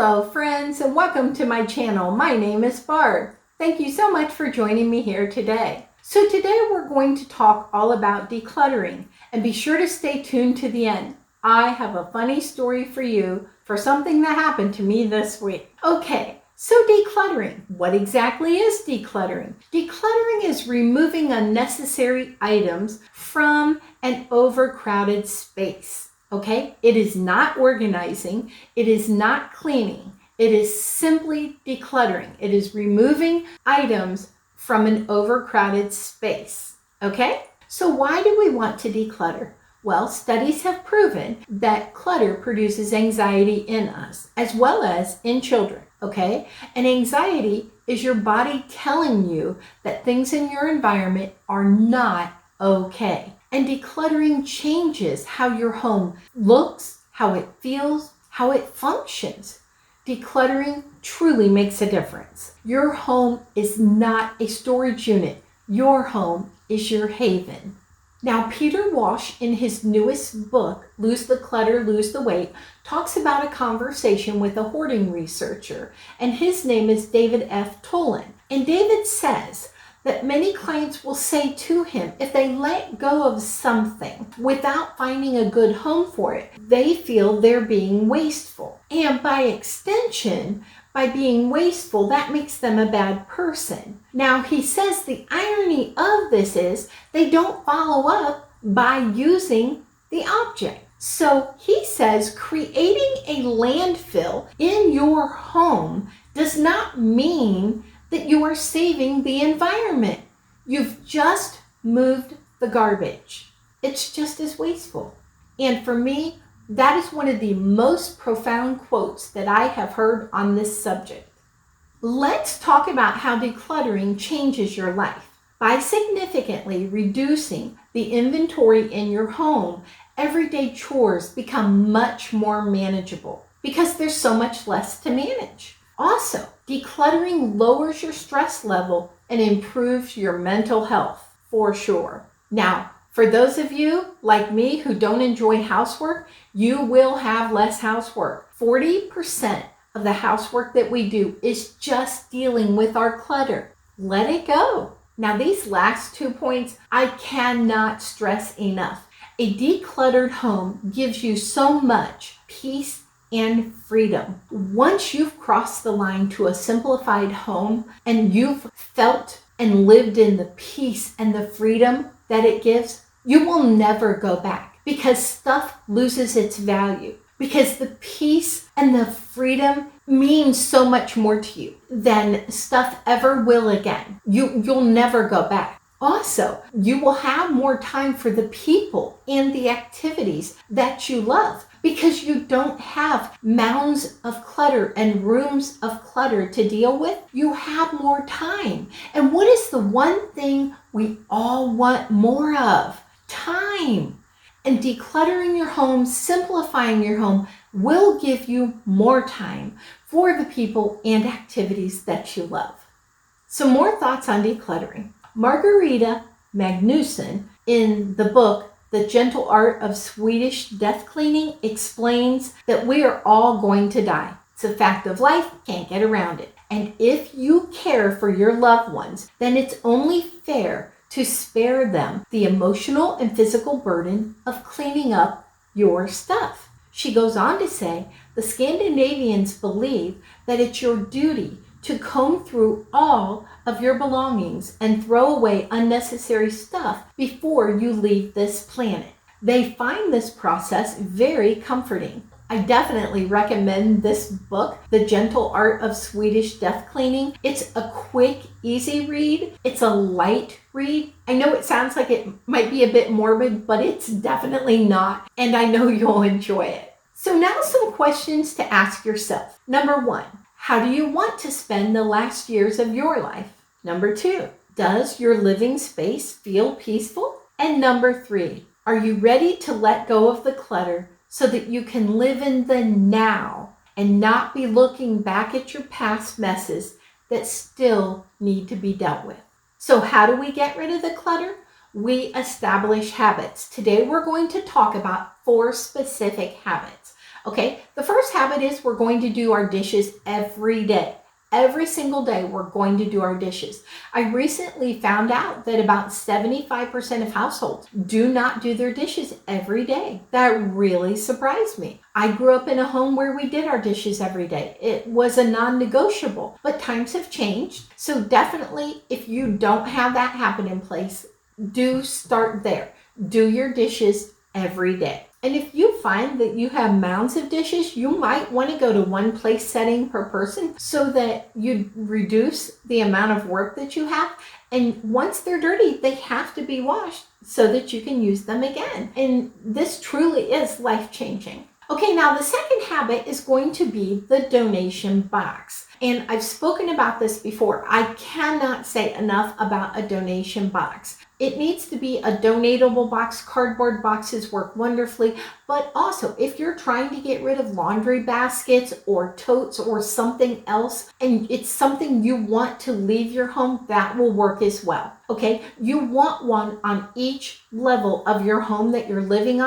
Hello friends, and welcome to my channel. My name is Barb. Thank you so much for joining me here today. So today we're going to talk all about decluttering, and be sure to stay tuned to the end. I have a funny story for you for something that happened to me this week. Okay, so decluttering. What exactly is decluttering? Decluttering is removing unnecessary items from an overcrowded space. Okay, it is not organizing, it is not cleaning, it is simply decluttering. It is removing items from an overcrowded space. Okay, so why do we want to declutter? Well, studies have proven that clutter produces anxiety in us as well as in children. Okay, and anxiety is your body telling you that things in your environment are not okay. And decluttering changes how your home looks, how it feels, how it functions. Decluttering truly makes a difference. Your home is not a storage unit. Your home is your haven. Now, Peter Walsh, in his newest book, Lose the Clutter, Lose the Weight, talks about a conversation with a hoarding researcher, and his name is David F. Tolan. And David says that many clients will say to him, if they let go of something without finding a good home for it, they feel they're being wasteful. And by extension, by being wasteful, that makes them a bad person. Now, he says the irony of this is they don't follow up by using the object. So he says creating a landfill in your home does not mean that you are saving the environment. You've just moved the garbage. It's just as wasteful. And for me, that is one of the most profound quotes that I have heard on this subject. Let's talk about how decluttering changes your life. By significantly reducing the inventory in your home, everyday chores become much more manageable because there's so much less to manage. Also, decluttering lowers your stress level and improves your mental health for sure. Now, for those of you like me who don't enjoy housework, you will have less housework. 40% of the housework that we do is just dealing with our clutter. Let it go. Now, these last 2 points, I cannot stress enough. A decluttered home gives you so much peace and freedom. Once you've crossed the line to a simplified home and you've felt and lived in the peace and the freedom that it gives, you will never go back because stuff loses its value. Because the peace and the freedom means so much more to you than stuff ever will again. You'll never go back. Also, you will have more time for the people and the activities that you love because you don't have mounds of clutter and rooms of clutter to deal with. You have more time. And what is the one thing we all want more of? Time. And decluttering your home, simplifying your home will give you more time for the people and activities that you love. Some more thoughts on decluttering. Margareta Magnusson, in the book The Gentle Art of Swedish Death Cleaning, explains that we are all going to die. It's a fact of life, can't get around it. And if you care for your loved ones, then it's only fair to spare them the emotional and physical burden of cleaning up your stuff. She goes on to say, the Scandinavians believe that it's your duty to comb through all of your belongings and throw away unnecessary stuff before you leave this planet. They find this process very comforting. I definitely recommend this book, The Gentle Art of Swedish Death Cleaning. It's a quick, easy read. It's a light read. I know it sounds like it might be a bit morbid, but it's definitely not, and I know you'll enjoy it. So now some questions to ask yourself. Number 1, how do you want to spend the last years of your life? Number 2, does your living space feel peaceful? And number 3, are you ready to let go of the clutter so that you can live in the now and not be looking back at your past messes that still need to be dealt with? So how do we get rid of the clutter? We establish habits. Today we're going to talk about 4 specific habits. Okay, the first habit is we're going to do our dishes every day. Every single day, we're going to do our dishes. I recently found out that about 75% of households do not do their dishes every day. That really surprised me. I grew up in a home where we did our dishes every day. It was a non-negotiable, but times have changed. So definitely, if you don't have that habit in place, do start there. Do your dishes every day. And if you find that you have mounds of dishes, you might want to go to one place setting per person so that you reduce the amount of work that you have. And once they're dirty, they have to be washed so that you can use them again. And this truly is life-changing. Okay, now the second habit is going to be the donation box. And I've spoken about this before. I cannot say enough about a donation box. It needs to be a donatable box. Cardboard boxes work wonderfully. But also, if you're trying to get rid of laundry baskets or totes or something else, and it's something you want to leave your home, that will work as well. Okay, you want one on each level of your home that you're living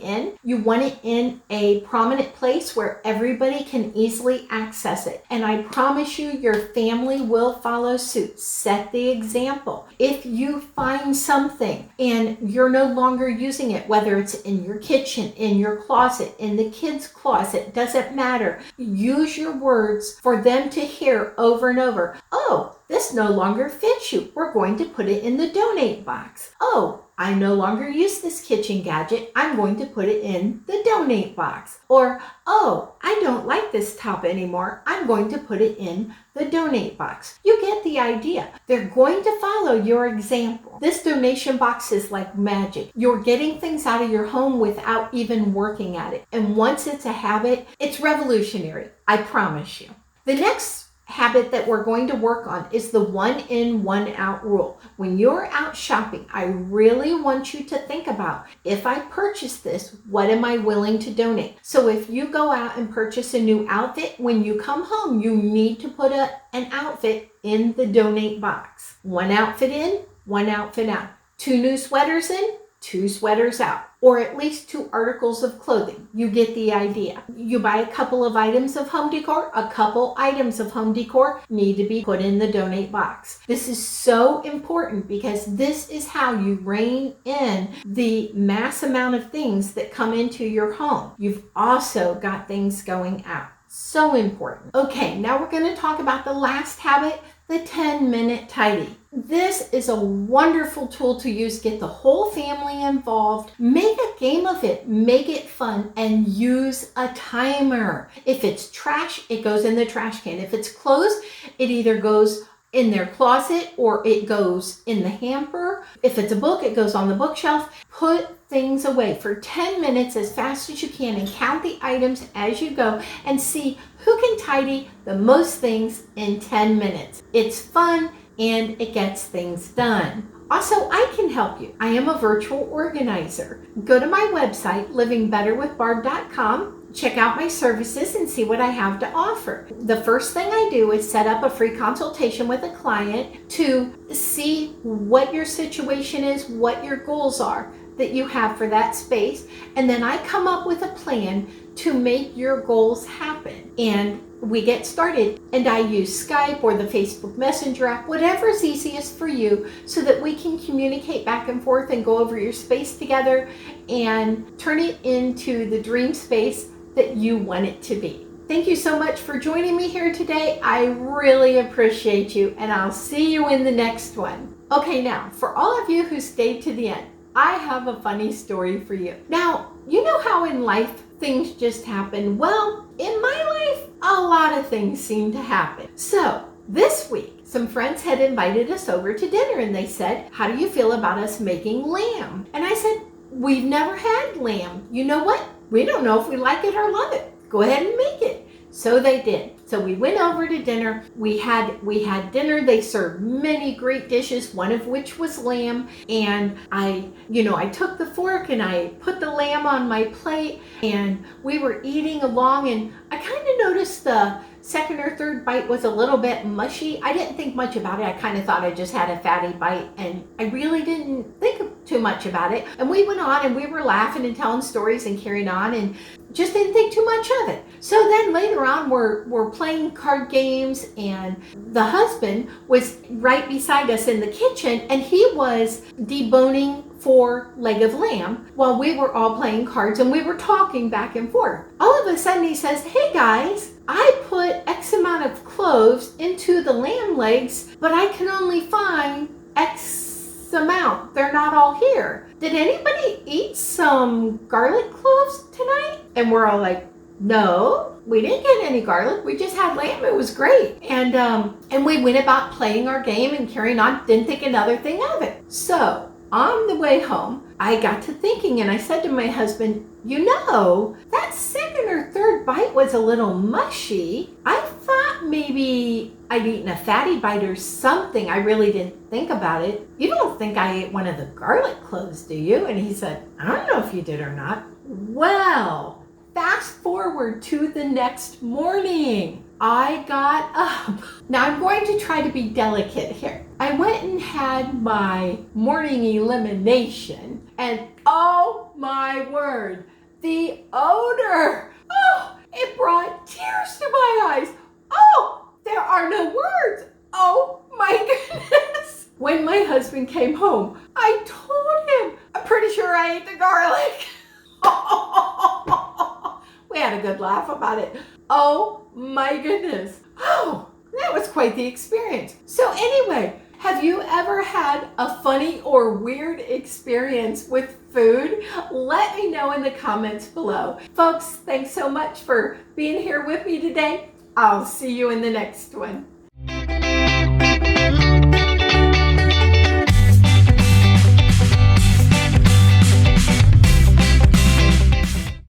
in. You want it in a prominent place where everybody can easily access it. And I promise you, your family will follow suit. Set the example. If you find something and you're no longer using it, whether it's in your kitchen, in your closet, in the kids' closet, doesn't matter. Use your words for them to hear over and over. Oh, this no longer fits you. We're going to put it in the donate box. Oh, I no longer use this kitchen gadget. I'm going to put it in the donate box. Or, oh, I don't like this top anymore. I'm going to put it in the donate box. You get the idea. They're going to follow your example. This donation box is like magic. You're getting things out of your home without even working at it. And once it's a habit, it's revolutionary. I promise you. The next habit that we're going to work on is the 1 in, 1 out rule. When you're out shopping, I really want you to think about, if I purchase this, what am I willing to donate? So if you go out and purchase a new outfit, when you come home, you need to put an outfit in the donate box. 1 outfit in, 1 outfit out. 2 new sweaters in, 2 sweaters out, or at least 2 articles of clothing. You get the idea. You buy a couple of items of home decor, a couple items of home decor need to be put in the donate box. This is so important because this is how you rein in the mass amount of things that come into your home. You've also got things going out. So important. Okay, now we're going to talk about the last habit, the 10-minute tidy. This is a wonderful tool to use. Get the whole family involved. Make a game of it. Make it fun and use a timer. If it's trash, it goes in the trash can. If it's clothes, it either goes in their closet or it goes in the hamper. If it's a book, it goes on the bookshelf. Put things away for 10 minutes as fast as you can and count the items as you go and see who can tidy the most things in 10 minutes. It's fun and it gets things done. Also, I can help you. I am a virtual organizer. Go to my website, livingbetterwithbarb.com. Check out my services and see what I have to offer. The first thing I do is set up a free consultation with a client to see what your situation is, what your goals are that you have for that space, and then I come up with a plan to make your goals happen. And we get started, and I use Skype or the Facebook Messenger app, whatever is easiest for you, so that we can communicate back and forth and go over your space together and turn it into the dream space that you want it to be. Thank you so much for joining me here today. I really appreciate you, and I'll see you in the next one. Okay, now, for all of you who stayed to the end, I have a funny story for you. Now, you know how in life things just happen? Well, in my life, a lot of things seem to happen. So, this week, some friends had invited us over to dinner and they said, "How do you feel about us making lamb?" And I said, "We've never had lamb. You know what? We don't know if we like it or love it. Go ahead and make it." So they did. So we went over to dinner. We had dinner. They served many great dishes, one of which was lamb. And I took the fork and I put the lamb on my plate and we were eating along, and I kind of noticed the second or third bite was a little bit mushy. I didn't think much about it. I kind of thought I just had a fatty bite, and I really didn't think too much about it. And we went on and we were laughing and telling stories and carrying on and just didn't think too much of it. So then later on, we're playing card games, and the husband was right beside us in the kitchen, and he was deboning for leg of lamb while we were all playing cards and we were talking back and forth. All of a sudden he says, "Hey guys, I put X amount of cloves into the lamb legs, but I can only find X amount. They're not all here. Did anybody eat some garlic cloves tonight?" And we're all like, "No, we didn't get any garlic. We just had lamb. It was great." And we went about playing our game and carrying on, didn't think another thing of it. So on the way home, I got to thinking and I said to my husband, that second or third bite was a little mushy. I thought maybe I'd eaten a fatty bite or something. I really didn't think about it. You don't think I ate one of the garlic cloves, do you? And he said, "I don't know if you did or not." Well, fast forward to the next morning. I got up. Now I'm going to try to be delicate here. I went and had my morning elimination, and oh my word, the odor. Oh, it brought tears to my eyes. Oh, there are no words. Oh my goodness. When my husband came home, I told him, "I'm pretty sure I ate the garlic." We had a good laugh about it. Oh my goodness. Oh, that was quite the experience. So anyway, have you ever had a funny or weird experience with food? Let me know in the comments below. Folks, thanks so much for being here with me today. I'll see you in the next one.